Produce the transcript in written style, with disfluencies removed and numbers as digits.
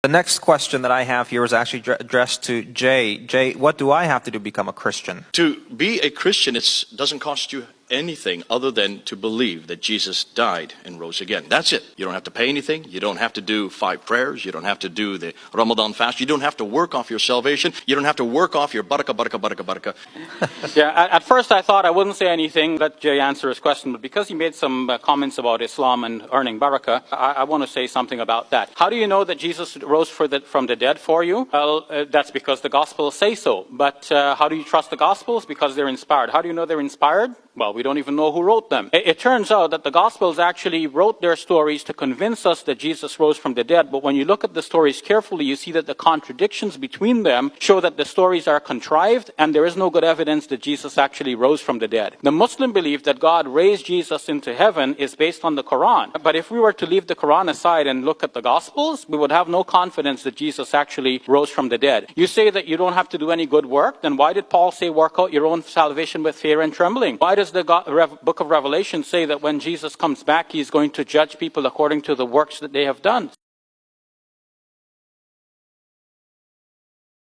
The next question that I have here is actually addressed to Jay. Jay, what do I have to do to become a Christian? To be a Christian, it doesn't cost you anything other than to believe that Jesus died and rose again. That's it. You don't have to pay anything. You don't have to do 5 prayers. You don't have to do the Ramadan fast. You don't have to work off your salvation. You don't have to work off your barakah. Yeah, at first I thought I wouldn't say anything, let Jay answer his question, but because he made some comments about Islam and earning barakah, I want to say something about that. How do you know that Jesus rose from the dead for you? Well, that's because the Gospels say so. But how do you trust the Gospels? Because they're inspired. How do you know they're inspired? Well, we don't even know who wrote them. It turns out that the Gospels actually wrote their stories to convince us that Jesus rose from the dead. But when you look at the stories carefully, you see that the contradictions between them show that the stories are contrived and there is no good evidence that Jesus actually rose from the dead. The Muslim belief that God raised Jesus into heaven is based on the Quran. But if we were to leave the Quran aside and look at the Gospels, we would have no confidence that Jesus actually rose from the dead. You say that you don't have to do any good work, then why did Paul say work out your own salvation with fear and trembling? Why does the book of Revelation say that when Jesus comes back, he's going to judge people according to the works that they have done?